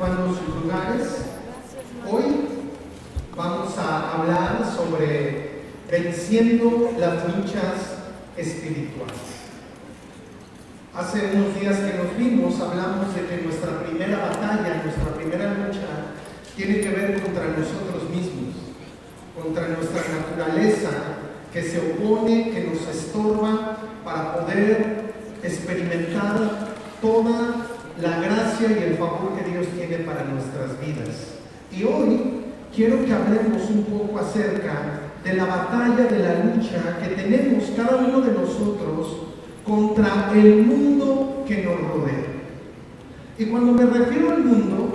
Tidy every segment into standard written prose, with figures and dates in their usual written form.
ocupando sus lugares. Hoy vamos a hablar sobre venciendo las luchas espirituales. Hace unos días que nos vimos, hablamos de que nuestra primera batalla, nuestra primera lucha, tiene que ver contra nosotros mismos, contra nuestra naturaleza que se opone, que nos estorba para poder experimentar toda la gracia y el favor que Dios tiene para nuestras vidas. Y hoy quiero que hablemos un poco acerca de la batalla, de la lucha que tenemos cada uno de nosotros contra el mundo que nos rodea. Y cuando me refiero al mundo,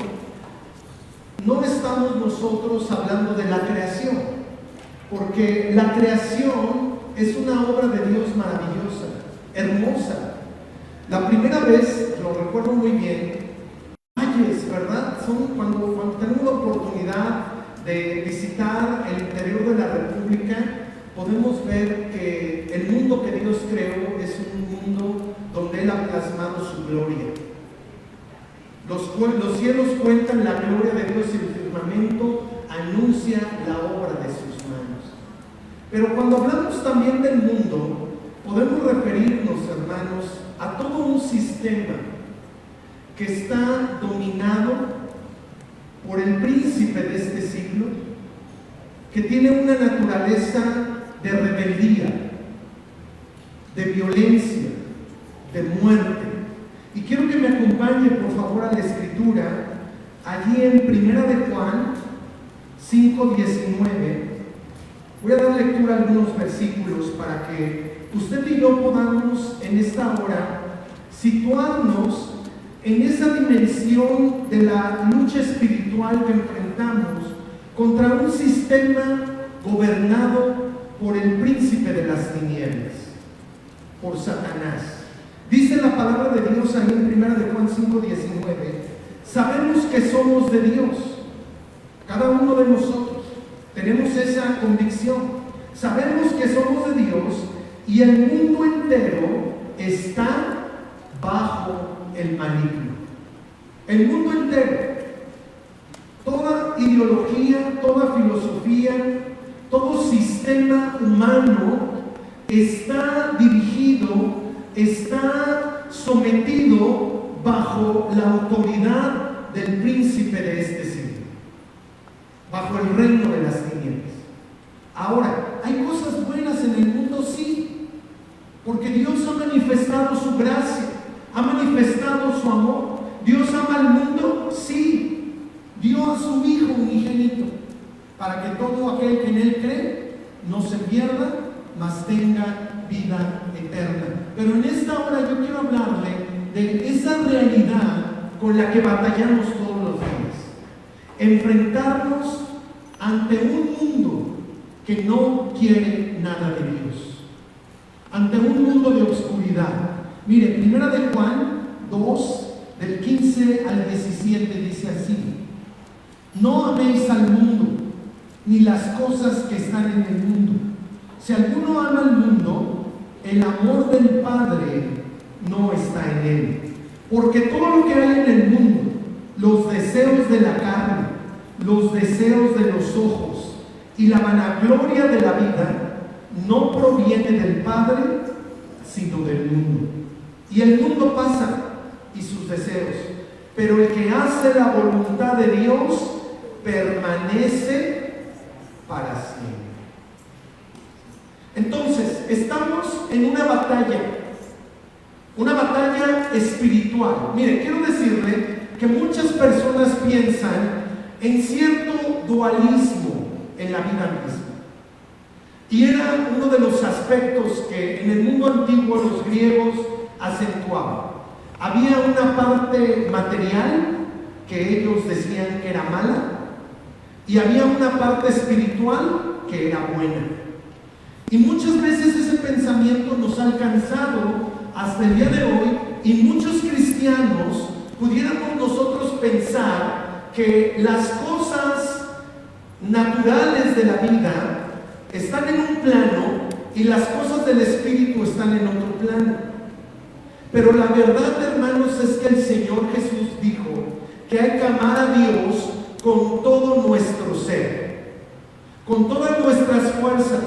no estamos nosotros hablando de la creación, porque la creación es una obra de Dios maravillosa, hermosa. La primera vez, lo recuerdo muy bien, valles, ¿verdad? Son cuando tenemos la oportunidad de visitar el interior de la República, podemos ver que el mundo que Dios creó es un mundo donde Él ha plasmado su gloria. Los cielos cuentan la gloria de Dios y el firmamento anuncia la obra de sus manos. Pero cuando hablamos también del mundo, podemos referirnos, hermanos, a todo un sistema que está dominado por el príncipe de este siglo, que tiene una naturaleza de rebeldía, de violencia, de muerte. Y quiero que me acompañe, por favor, a la escritura, allí en 1 de Juan 5:19. Voy a dar lectura a algunos versículos para que usted y yo podamos en esta hora situarnos en esa dimensión de la lucha espiritual que enfrentamos contra un sistema gobernado por el príncipe de las tinieblas, por Satanás. Dice la palabra de Dios ahí en 1 de Juan 5:19, sabemos que somos de Dios, cada uno de nosotros tenemos esa convicción, sabemos que somos de Dios y el mundo entero está bajo el maligno. El mundo entero, toda ideología, toda filosofía, todo sistema humano está dirigido, está sometido bajo la autoridad del príncipe de este siglo, bajo el reino de las tinieblas. Ahora, ¿hay cosas buenas en el mundo? Sí, porque Dios ha manifestado su gracia, ha manifestado su amor. ¿Dios ama al mundo? Sí, dio a su Hijo unigénito para que todo aquel que en Él cree no se pierda, mas tenga vida eterna. Pero en esta hora yo quiero hablarle de esa realidad con la que batallamos todos los días. Enfrentarnos ante un mundo que no quiere nada de Dios, ante un mundo de oscuridad. Mire, 1 de Juan 2, del 15 al 17 dice así: no améis al mundo, ni las cosas que están en el mundo. Si alguno ama al mundo, el amor del Padre no está en él. Porque todo lo que hay en el mundo, los deseos de la carne, los deseos de los ojos y la vanagloria de la vida, no proviene del Padre, sino del mundo. Y el mundo pasa y sus deseos, pero el que hace la voluntad de Dios permanece para siempre. Entonces, estamos en una batalla espiritual. Mire, quiero decirle que muchas personas piensan en cierto dualismo en la vida misma. Y era uno de los aspectos que en el mundo antiguo los griegos acentuaban. Había una parte material que ellos decían que era mala, y había una parte espiritual que era buena. Y muchas veces ese pensamiento nos ha alcanzado hasta el día de hoy, y muchos cristianos pudiéramos nosotros pensar que las cosas naturales de la vida están en un plano y las cosas del espíritu están en otro plano. Pero la verdad, hermanos, es que el Señor Jesús dijo que hay que amar a Dios con todo nuestro ser, con todas nuestras fuerzas,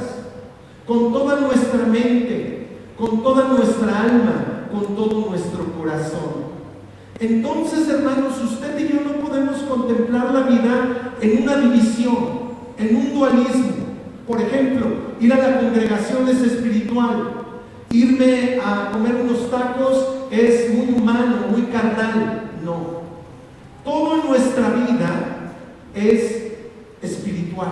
con toda nuestra mente, con toda nuestra alma, con todo nuestro corazón. Entonces, hermanos, usted y yo no podemos contemplar la vida en una división, en un dualismo. Por ejemplo, ir a la congregación es espiritual, irme a comer unos tacos es muy humano, muy carnal. No, todo en nuestra vida es espiritual.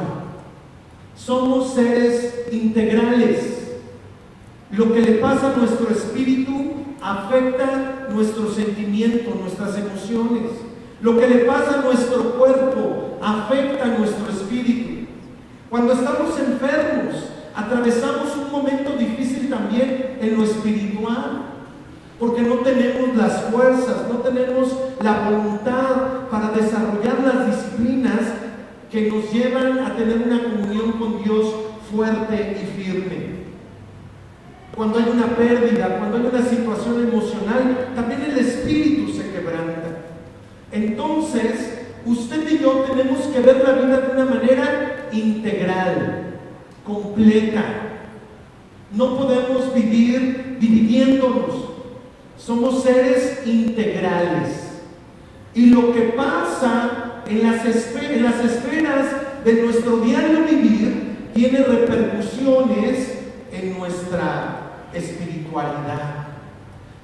Somos seres integrales. Lo que le pasa a nuestro espíritu afecta nuestros sentimientos, nuestras emociones. Lo que le pasa a nuestro cuerpo afecta a nuestro espíritu. Cuando estamos enfermos, atravesamos un momento difícil también en lo espiritual, porque no tenemos las fuerzas, no tenemos la voluntad para desarrollar las disciplinas que nos llevan a tener una comunión con Dios fuerte y firme. Cuando hay una pérdida, cuando hay una situación emocional, también el espíritu se quebranta. Entonces, usted y yo tenemos que ver la vida de una manera integral, completa. No podemos vivir dividiéndonos. Somos seres integrales. Y lo que pasa en las esferas de nuestro diario vivir tiene repercusiones en nuestra espiritualidad.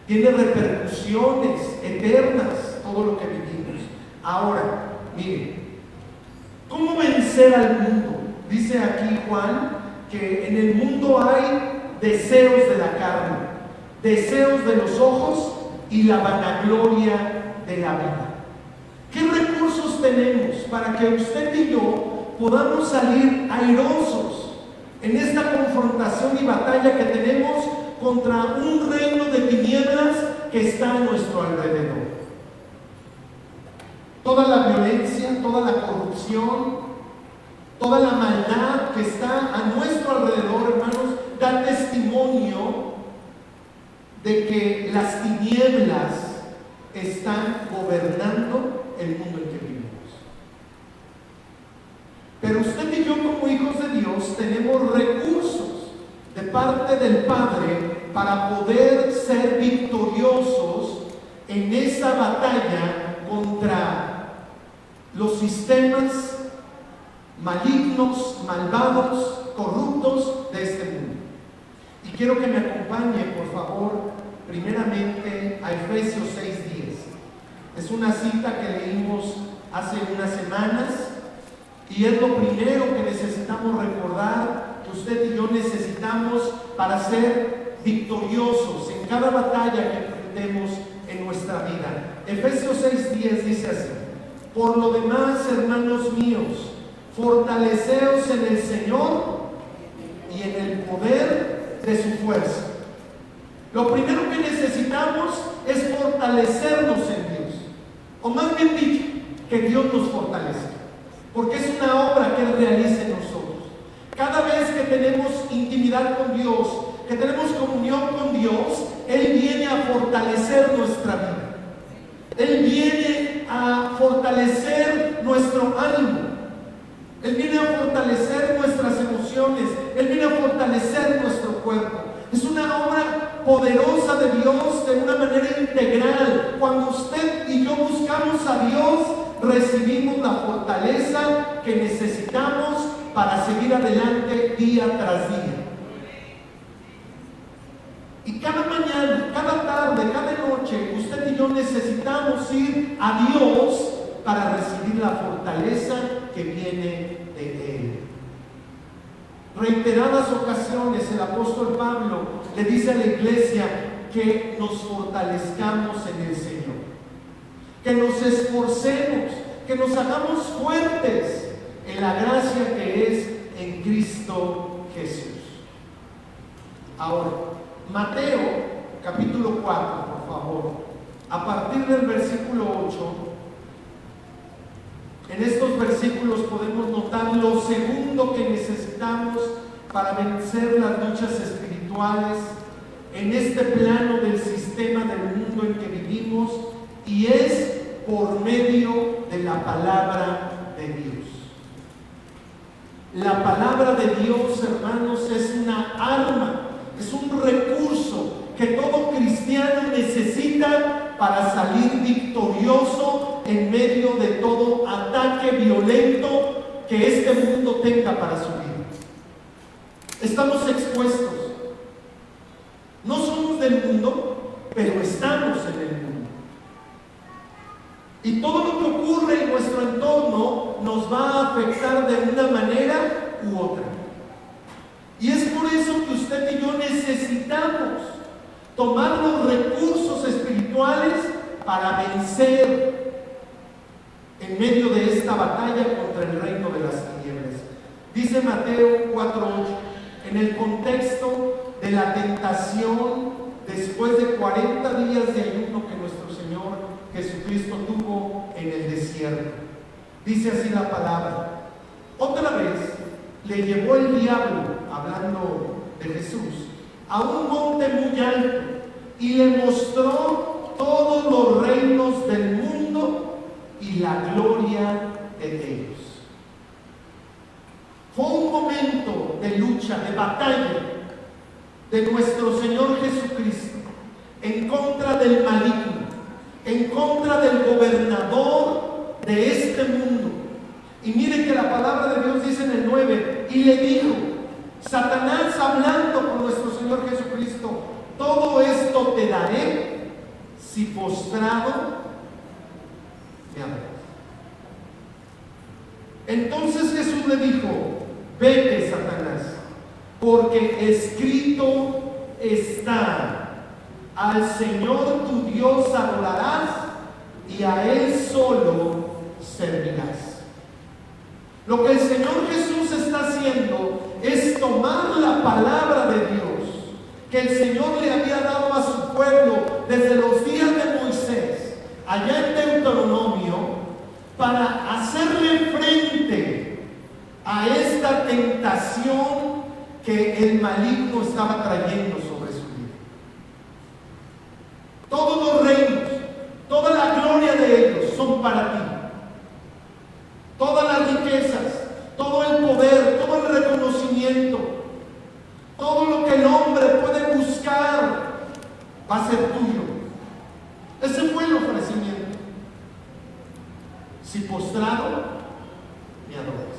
Tiene repercusiones eternas todo lo que vivimos. Ahora, miren, ¿cómo vencer al mundo? Dice aquí Juan que en el mundo hay deseos de la carne, deseos de los ojos y la vanagloria de la vida. ¿Qué recursos tenemos para que usted y yo podamos salir airosos en esta confrontación y batalla que tenemos contra un reino de tinieblas que está a nuestro alrededor? Toda la violencia, toda la corrupción, toda la maldad que está a nuestro alrededor, hermanos, da testimonio de que las tinieblas están gobernando el mundo en que vivimos. Pero usted y yo, como hijos de Dios, tenemos recursos de parte del Padre para poder ser victoriosos en esa batalla contra los sistemas malignos, malvados, corruptos de este mundo. Y quiero que me acompañe, por favor, primeramente a Efesios 6:10. Es una cita que leímos hace unas semanas y es lo primero que necesitamos recordar, que usted y yo necesitamos para ser victoriosos en cada batalla que enfrentemos en nuestra vida. Efesios 6:10 dice así: por lo demás, hermanos míos, fortaleceos en el Señor y en el poder de su fuerza. Lo primero que necesitamos es fortalecernos en Dios, o más bien dicho, que Dios nos fortalezca, porque es una obra que Él realiza en nosotros. Cada vez que tenemos intimidad con Dios, que tenemos comunión con Dios, Él viene a fortalecer nuestra vida. Él viene a fortalecer nuestro ánimo. Él viene a fortalecer nuestras emociones. Él viene a fortalecer nuestro cuerpo. Es una obra poderosa de Dios de una manera integral. Cuando usted y yo buscamos a Dios, recibimos la fortaleza que necesitamos para seguir adelante día tras día. Y cada mañana, cada tarde, cada noche, usted y yo necesitamos ir a Dios para recibir la fortaleza que viene de Él. Reiteradas ocasiones el apóstol Pablo le dice a la iglesia que nos fortalezcamos en el Señor, que nos esforcemos, que nos hagamos fuertes en la gracia que es en Cristo Jesús. Ahora, Mateo capítulo 4, por favor, a partir del versículo 8. En estos versículos podemos notar lo segundo que necesitamos para vencer las luchas espirituales en este plano del sistema del mundo en que vivimos, y es por medio palabra de Dios. La palabra de Dios, hermanos, es una arma, es un recurso que todo cristiano necesita para salir victorioso en medio de todo ataque violento que este mundo tenga para su vida. Estamos expuestos. No somos del mundo, pero estamos en el mundo. Y todo lo que ocurre en nuestro entorno nos va a afectar de una manera u otra. Y es por eso que usted y yo necesitamos tomar los recursos espirituales para vencer en medio de esta batalla contra el reino de las tinieblas. Dice Mateo 4:8, en el contexto de la tentación después de 40 días de ayuno que nuestro Señor Jesucristo tuvo en el desierto. Dice así la palabra: otra vez le llevó el diablo, hablando de Jesús, a un monte muy alto y le mostró todos los reinos del mundo y la gloria de ellos. Fue un momento de lucha, de batalla de nuestro Señor Jesucristo en contra del maligno, en contra del gobernador de este mundo. Y mire que la palabra de Dios dice en el 9, y le dijo, Satanás hablando con nuestro Señor Jesucristo, todo esto te daré si postrado me adoras. Entonces Jesús le dijo, vete, Satanás, porque escrito está, al Señor tu Dios adorarás y a Él solo servirás. Lo que el Señor Jesús está haciendo es tomar la palabra de Dios que el Señor le había dado a su pueblo desde los días de Moisés, allá en Deuteronomio, para hacerle frente a esta tentación que el maligno estaba trayendo sobre su vida. Todos los reinos, toda la gloria de ellos son para ti. Todas las riquezas, todo el poder, todo el reconocimiento, todo lo que el hombre puede buscar va a ser tuyo. Ese fue el ofrecimiento. Si postrado me adoras.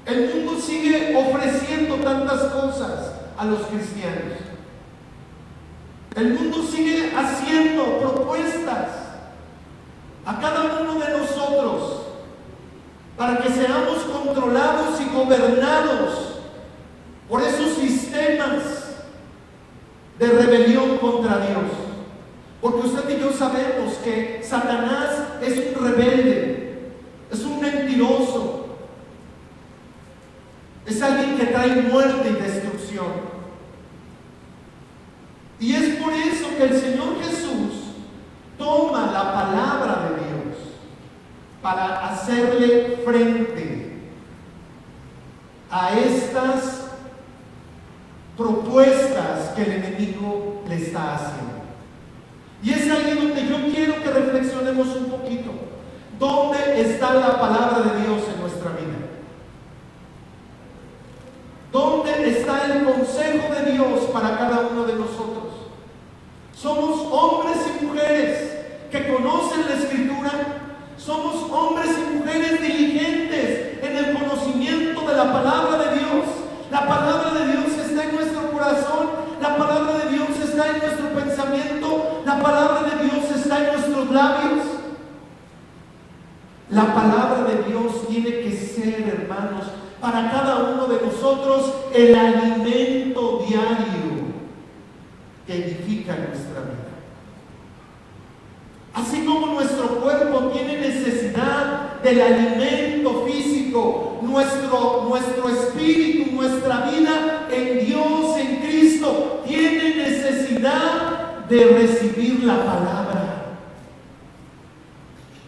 El mundo sigue ofreciendo tantas cosas a los cristianos. El mundo sigue haciendo propuestas a cada uno de nosotros para que seamos controlados y gobernados por esos sistemas de rebelión contra Dios. Porque usted y yo sabemos que Satanás es un rebelde, es un mentiroso, es alguien que trae muerte y destrucción. Y es por eso que el Señor Jesús toma la palabra de Dios para hacerle frente a estas propuestas que el enemigo le está haciendo. Y es ahí donde yo quiero que reflexionemos un poquito. ¿Dónde está la palabra de Dios en nuestra vida? ¿Dónde está el consejo de Dios para cada uno de nosotros? Somos hombres y mujeres que conocen la Escritura. Somos hombres y mujeres diligentes en el conocimiento de la palabra de Dios. La palabra de Dios está en nuestro corazón. La palabra de Dios está en nuestro pensamiento. La palabra de Dios está en nuestros labios. La palabra de Dios tiene que ser, hermanos, para cada uno de nosotros el alimento diario que edifica nuestra vida. Así como nuestro cuerpo tiene necesidad del alimento físico, nuestro espíritu, nuestra vida en Dios, en Cristo, tiene necesidad de recibir la palabra.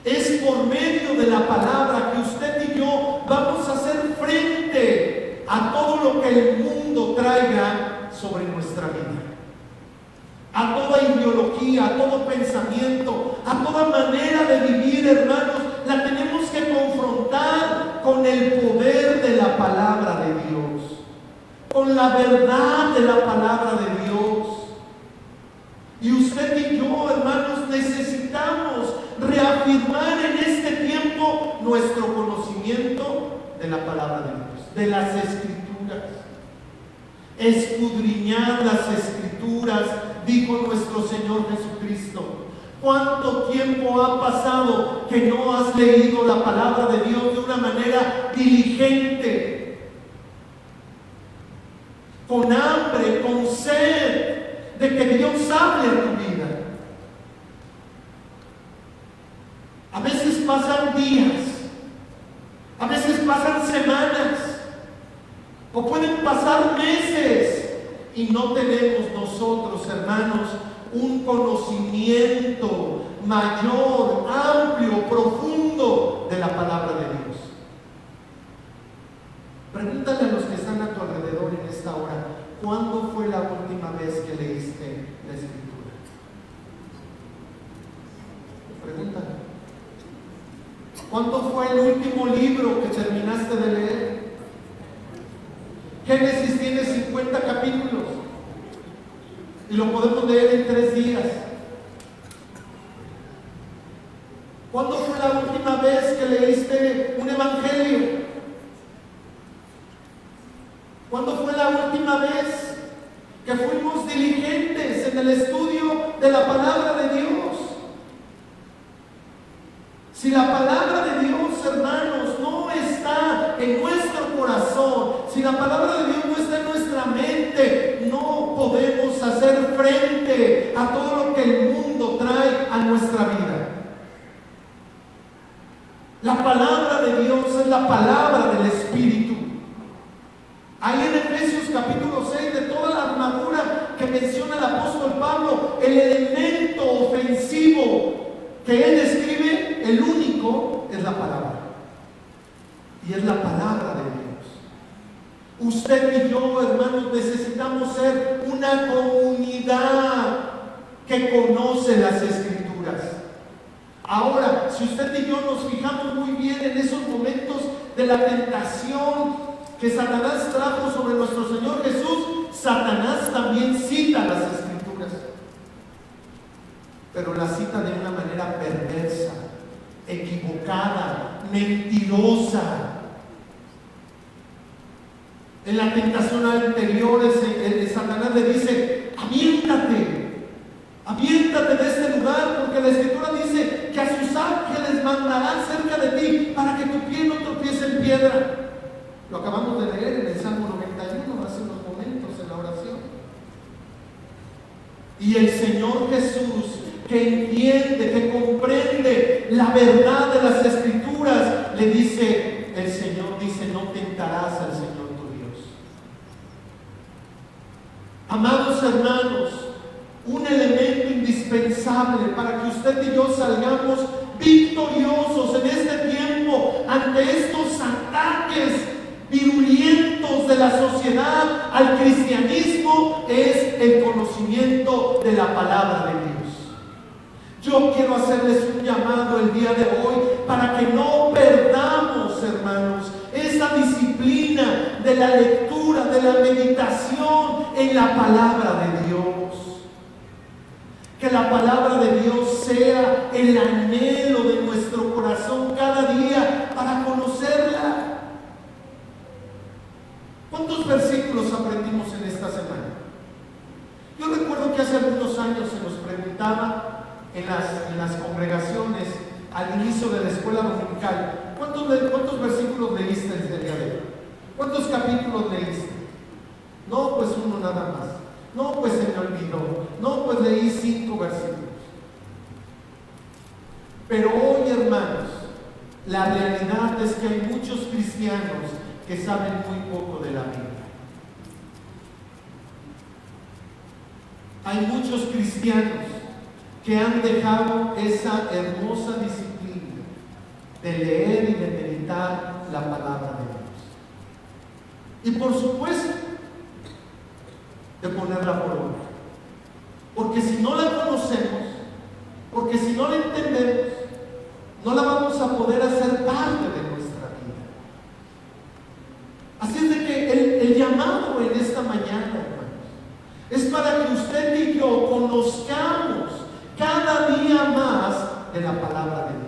Es por medio de la palabra que usted y yo vamos a hacer frente a todo lo que el mundo traiga sobre nuestra vida, a toda ideología ideología, a todo pensamiento, a toda manera de vivir, hermanos, la tenemos que confrontar con el poder de la palabra de Dios, con la verdad de la palabra de Dios. Y usted y yo, hermanos, necesitamos reafirmar en este tiempo nuestro conocimiento de la palabra de Dios, de las Escrituras. Escudriñad las Escrituras, dijo nuestro Señor Jesucristo. ¿Cuánto tiempo ha pasado que no has leído la palabra de Dios de una manera diligente, con hambre, con sed de que Dios hable a tu vida? A veces pasan días, a veces pasan semanas, o pueden pasar meses y no tenemos nosotros, hermanos, un conocimiento mayor, amplio, profundo de la palabra de Dios. Pregúntale a los que están a tu alrededor en esta hora, ¿cuándo fue la última vez que leíste la Escritura? Pregúntale. ¿Cuándo fue el último libro que terminaste de leer? Génesis tiene 50 capítulos y lo podemos leer en 3 días. ¿Cuándo fue la última vez que leíste un evangelio? ¿Cuándo fue la última vez que fuimos diligentes en el estudio de la palabra de Dios? Si la palabra de Dios, hermanos, no está en nuestro corazón, si la palabra de Dios no está en nuestra mente, no podemos hacer frente a todo lo que el mundo trae a nuestra vida. La palabra de Dios es la palabra del Espíritu. Ahí en Efesios capítulo 6, de toda la armadura que menciona el apóstol Pablo, el elemento ofensivo que él describe, el único, es la palabra. Y es la palabra de Dios. Usted y yo, hermanos, necesitamos ser una comunidad que conoce las Escrituras. Ahora, si usted y yo nos fijamos muy bien en esos momentos de la tentación que Satanás trajo sobre nuestro Señor Jesús, Satanás también cita las Escrituras, pero la cita de una manera perversa, equivocada, mentirosa. En la tentación anterior, Satanás le dice: aviéntate de este lugar, porque la Escritura dice que a sus ángeles mandarán cerca de ti para que tu pie no tropiece en piedra. Lo acabamos de leer en el Salmo 91 hace unos momentos en la oración. Y el Señor Jesús, que entiende, que comprende la verdad de las Escrituras, le dice, el Señor dice: no tentarás al Señor tu Dios. Amados hermanos, un elemento indispensable para que usted y yo salgamos victoriosos en este tiempo ante estos ataques virulentos de la sociedad al cristianismo es el conocimiento de la palabra de Dios. Yo quiero hacerles un llamado el día de hoy para que no perdamos, hermanos, esa disciplina de la lectura, de la meditación en la palabra de Dios. Que la palabra de Dios sea el anhelo de nuestro corazón cada día para conocerla. ¿Cuántos versículos aprendimos en esta semana? Yo recuerdo que hace algunos años se nos preguntaba en las congregaciones al inicio de la escuela dominical: ¿cuántos versículos leíste el día de hoy? ¿Cuántos capítulos leíste? No, pues uno nada más. No, pues se me olvidó. No, pues leí 5 versículos. Pero hoy, hermanos, la realidad es que hay muchos cristianos que saben muy poco de la Biblia. Hay muchos cristianos que han dejado esa hermosa disciplina de leer y de meditar la palabra de Dios. Y por supuesto, de ponerla por obra. Porque si no la conocemos, porque si no la entendemos, no la vamos a poder hacer parte de nuestra vida. Así es de que el llamado en esta mañana, hermanos, es para que usted y yo conozcamos cada día más de la palabra de Dios.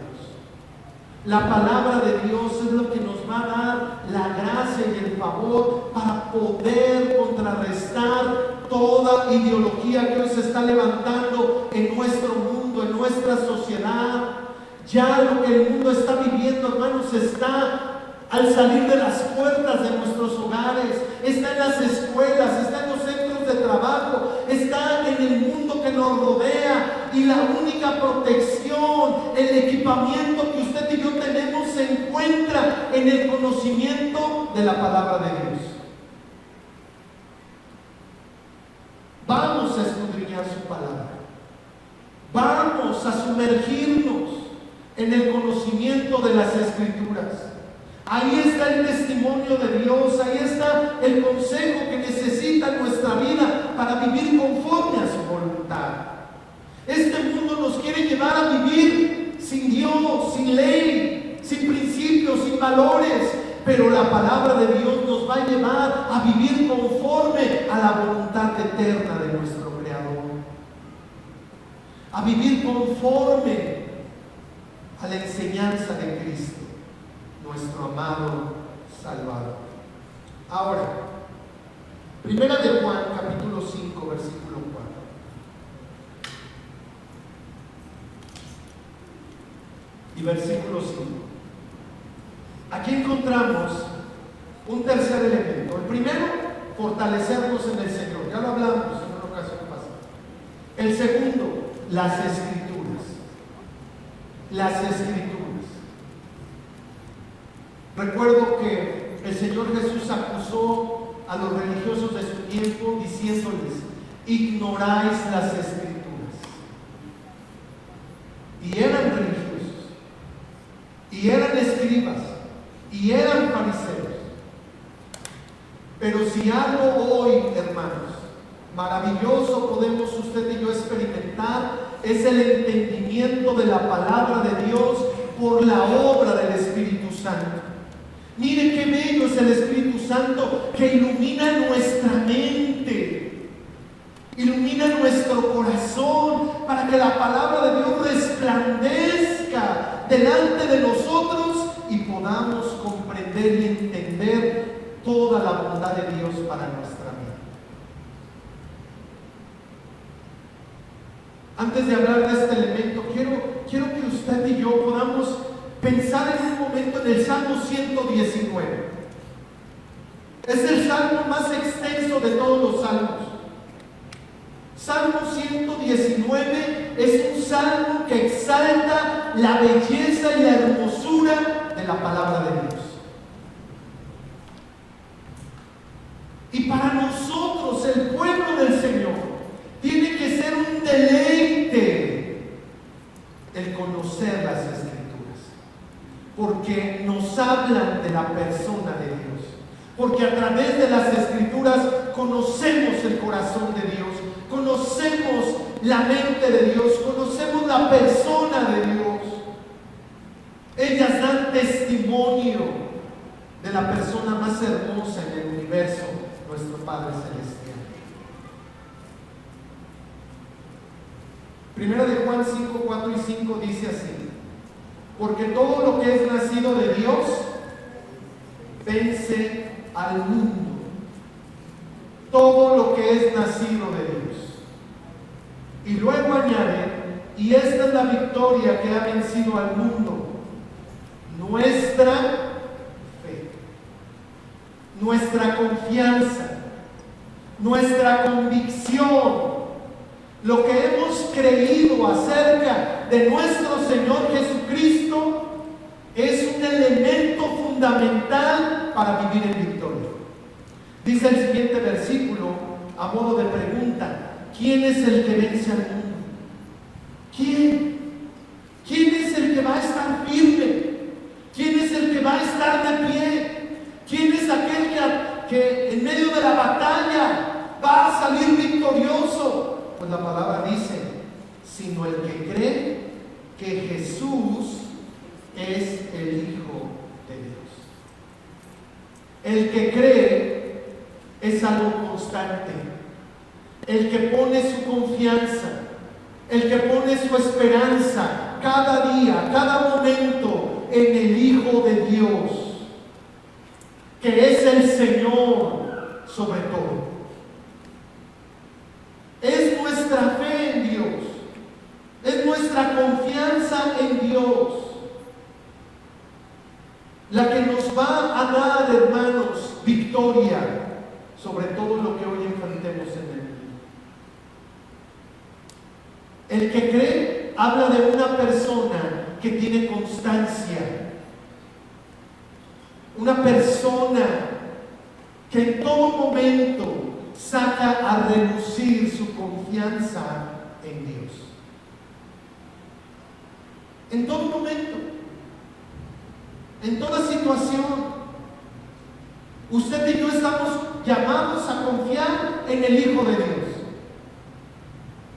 La palabra de Dios es lo que nos va a dar la gracia y el favor para poder contrarrestar toda ideología que hoy se está levantando en nuestro mundo, en nuestra sociedad. Ya lo que el mundo está viviendo, hermanos, está al salir de las puertas de nuestros hogares, está en las escuelas, está en los centros de trabajo, está en el mundo que nos rodea, y la única protección, el equipamiento que usted y yo tenemos se encuentra en el conocimiento de la palabra de Dios. Vamos a escudriñar su palabra, vamos a sumergirnos en el conocimiento de las Escrituras. Ahí está el testimonio de Dios, ahí está el consejo que necesita nuestra vida para vivir conforme a su voluntad. Este mundo nos quiere llevar a vivir sin Dios, sin ley, sin principios, sin valores, pero la palabra de Dios nos va a llevar a vivir conforme a la voluntad eterna de nuestro Creador, a vivir conforme a la enseñanza de Cristo, nuestro amado Salvador. Ahora, Primera de Juan, capítulo 5, versículo 4. Y versículo 5. Aquí encontramos un tercer elemento. El primero, fortalecernos en el Señor. Ya lo hablamos en una ocasión pasada. El segundo, las Escrituras. Las Escrituras. Recuerdo que el Señor Jesús acusó a los religiosos de su tiempo diciéndoles: ignoráis las Escrituras. Y eran religiosos, y eran escribas, y eran fariseos. Pero si algo hoy, hermanos, maravilloso podemos usted y yo experimentar, es el entendimiento de la palabra de Dios por la obra del Espíritu Santo. Mire qué bello es el Espíritu Santo, que ilumina nuestra mente, ilumina nuestro corazón, para que la palabra de Dios resplandezca delante de nosotros y podamos comprender y entender toda la bondad de Dios para nuestra vida. Antes de hablar de este elemento, quiero que usted y yo podamos pensar en un momento en el Salmo 119. Es el salmo más extenso de todos los salmos. Salmo 119 es un salmo que exalta la belleza y la hermosura de la palabra de Dios. Y para nosotros, el pueblo del Señor, tiene que ser un deleite el conocer las Escrituras, porque nos hablan de la persona de Dios, porque a través de las Escrituras conocemos el corazón de Dios, conocemos la mente de Dios, conocemos la persona de Dios. Ellas dan testimonio de la persona más hermosa en el universo, nuestro Padre Celestial. Primera de Juan 5, 4 y 5 dice así: porque todo lo que es nacido de Dios vence al mundo. Todo lo que es nacido de Dios. Y luego añade: y esta es la victoria que ha vencido al mundo, nuestra fe, nuestra confianza, nuestra convicción. Lo que hemos creído acerca de nuestro Señor Jesucristo es un elemento fundamental para vivir en victoria. Dice el siguiente versículo a modo de pregunta: ¿quién es el que vence al mundo? ¿Quién? ¿Quién es el que va a estar firme? ¿Quién es el que va a estar de pie? ¿Quién es aquel que en medio de la batalla va a salir victorioso? Pues la palabra dice: sino el que cree que Jesús es el Hijo de Dios. El que cree es algo constante. El que pone su confianza, el que pone su esperanza cada día, cada momento en el Hijo de Dios, que es el Señor sobre todo. Es nuestra fe en Dios, es nuestra confianza en Dios la que nos va a dar, hermanos, victoria sobre todo lo que hoy enfrentemos en el mundo. El que cree habla de una persona que tiene constancia, una persona que en todo momento saca a relucir su confianza en Dios. En todo momento, en toda situación, usted y yo estamos llamados a confiar en el Hijo de Dios.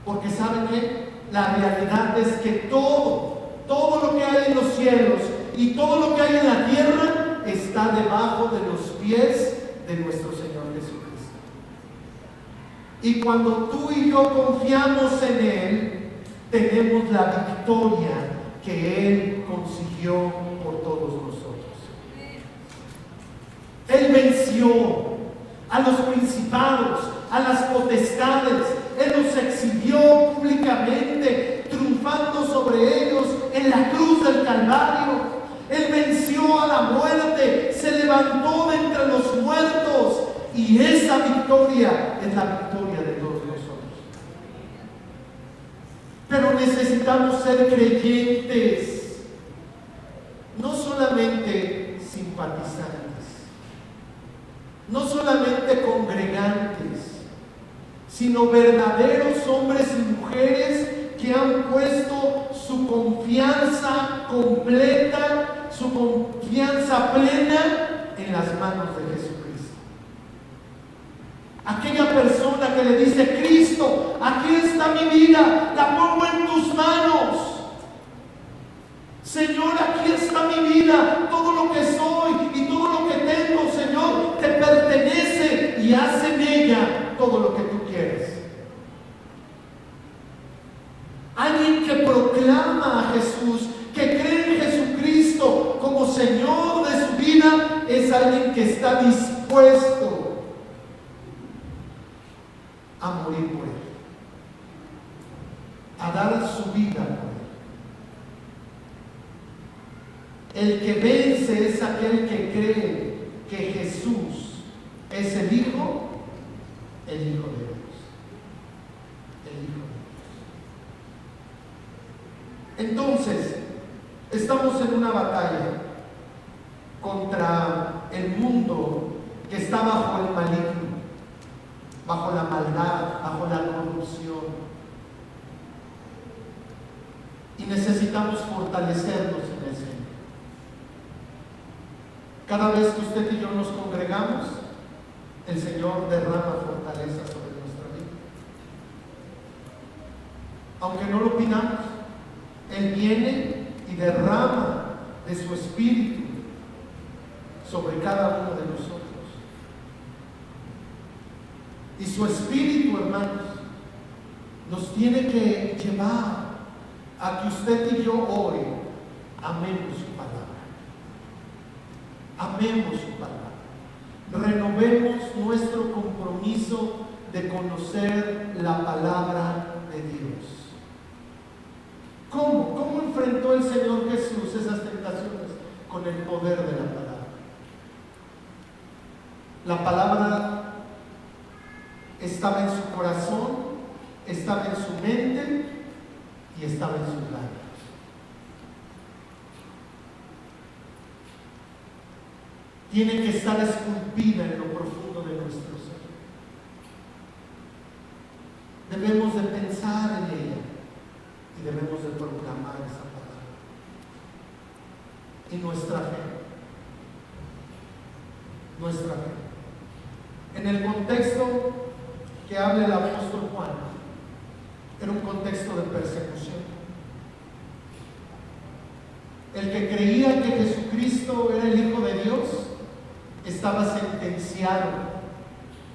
Porque ¿saben qué? La realidad es que todo lo que hay en los cielos y todo lo que hay en la tierra está debajo de los pies de nuestro Señor Jesucristo. Y cuando tú y yo confiamos en Él, tenemos la victoria que Él consiguió por todos nosotros. Él venció a los principados, a las potestades. Él los exhibió públicamente, triunfando sobre ellos en la cruz del Calvario. Él venció a la muerte, se levantó de entre los muertos, y esa victoria es la victoria de todos nosotros. Pero necesitamos ser creyentes, no solamente simpatizantes, no solamente congregantes, sino verdaderos hombres y mujeres que han puesto su confianza completa, su confianza plena en las manos de Jesucristo. Aquella persona que le dice: Cristo, aquí está mi vida, la pongo en tus manos. Señor, aquí está mi vida, todo lo que soy y todo lo que tengo, Señor, te pertenece, y haz en ella todo lo que tú quieres. Alguien que proclama a Jesús, que cree en Jesucristo como Señor de su vida, es alguien que está dispuesto a morir por Él, a dar su vida por Él. El que vence es aquel que cree que Jesús es el Hijo de Dios. El Hijo de Dios. Entonces, estamos en una batalla contra el mundo que está bajo el maligno, bajo la maldad, bajo la corrupción. Y necesitamos fortalecernos en el Señor. Cada vez que usted y yo nos congregamos, el Señor derrama fortaleza sobre nuestra vida. Aunque no lo pidamos, Él viene y derrama de su Espíritu sobre cada uno de nosotros. Y su Espíritu, hermanos, nos tiene que llevar a que usted y yo hoy amemos su palabra. Amemos su palabra. Renovemos nuestro compromiso de conocer la palabra de Dios. ¿Cómo? ¿Cómo enfrentó el Señor Jesús esas tentaciones? Con el poder de la palabra. La palabra estaba en su corazón, estaba en su mente y estaba en sus labios. Tiene que estar esculpida en lo profundo de nuestro ser. Debemos de pensar en ella y debemos de proclamar esa palabra. Y nuestra fe. En el contexto que habla el apóstol Juan, era un contexto de persecución. Jesucristo era el Hijo de Dios, estaba sentenciado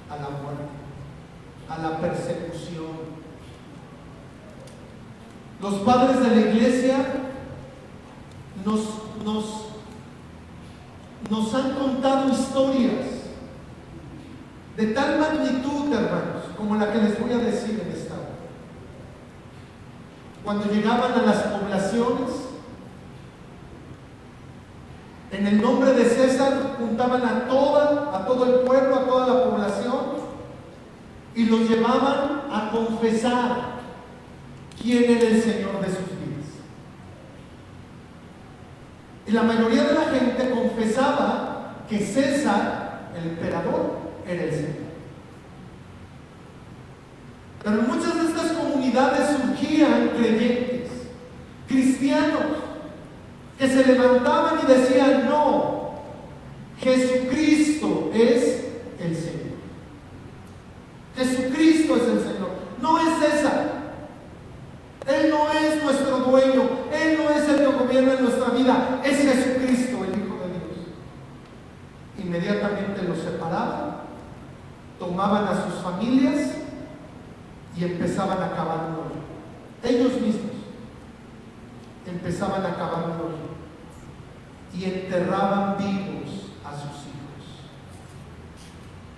a la muerte, a la persecución. Los padres de la iglesia nos han contado historias de tal magnitud, hermanos, como la que les voy a decir en esta hora. Cuando llegaban a las poblaciones, en el nombre de César juntaban a todo el pueblo, a toda la población, y los llevaban a confesar quién era el Señor de sus vidas. Y la mayoría de la gente confesaba que César, el emperador, era el Señor. Pero en muchas de estas comunidades surgían creyentes, cristianos, que se levantaban y decían: no, Jesucristo es el Señor. Jesucristo es el Señor, no es César. Él no es nuestro dueño, Él no es el que gobierna en nuestra vida, es Jesucristo, el Hijo de Dios. Inmediatamente los separaban, tomaban a sus familias y empezaban a cavar un hoyo. Ellos mismos empezaban a cavar un hoyo y enterraban vivos a sus hijos,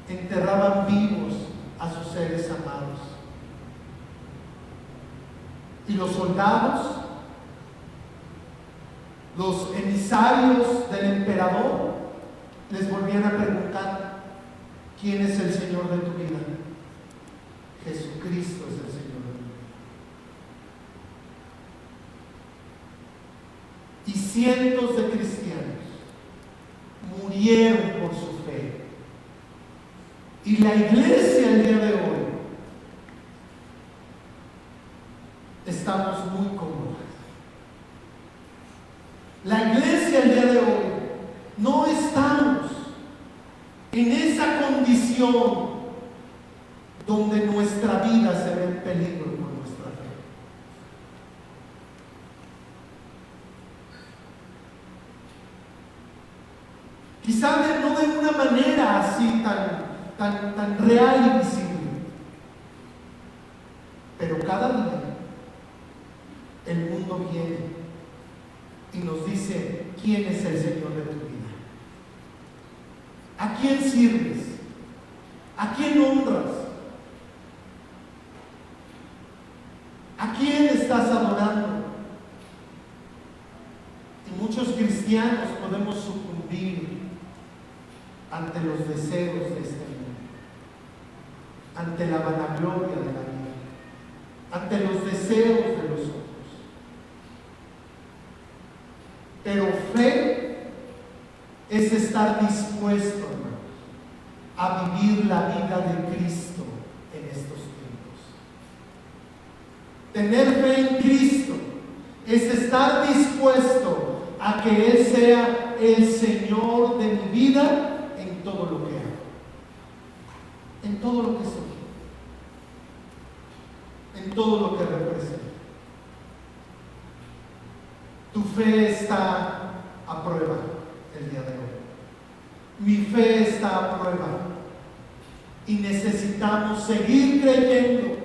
enterraban vivos a sus seres amados. Y los soldados, los emisarios del emperador, les volvían a preguntar: ¿quién es el Señor de tu vida? Jesucristo es el Señor de tu vida. Y cientos de cristianos murieron por su fe. Y la iglesia el día de hoy estamos muy cómodos. La iglesia el día de hoy no estamos en esa condición donde nuestra vida se ve en peligro por nuestra fe. Quizá no de una manera así tan real y visible, pero cada día el mundo viene y nos dice: ¿quién es el Señor de tu vida? ¿A quién sirves? ¿A quién honras? ¿A quién estás adorando? Y muchos cristianos podemos sucumbir ante los deseos de este mundo, ante la vanagloria de la vida, ante los deseos de los otros. Pero fe es estar dispuesto, hermanos, a vivir la vida de Cristo en estos tiempos. Tener fe en Cristo es estar dispuesto a que Él sea el Señor de mi vida en todo lo que hago, en todo lo que soy, en todo lo que represento. Tu fe está a prueba el día de hoy. Mi fe está a prueba. Y necesitamos seguir creyendo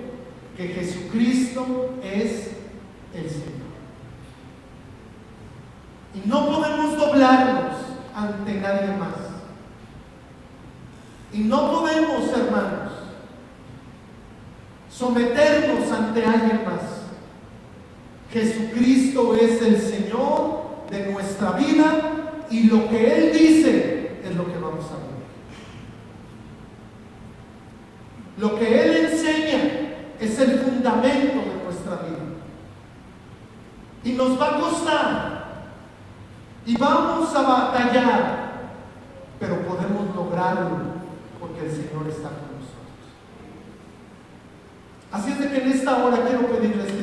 que Jesucristo es el Señor. Y no podemos doblarnos ante nadie más. Y no podemos, hermanos, someternos ante alguien más. Jesucristo es el Señor de nuestra vida y lo que Él dice es lo que vamos a vivir. Lo que Él enseña es el fundamento de nuestra vida. Y nos va a costar y vamos a batallar, pero podemos lograrlo porque el Señor está con nosotros. Así es de que en esta hora quiero pedirles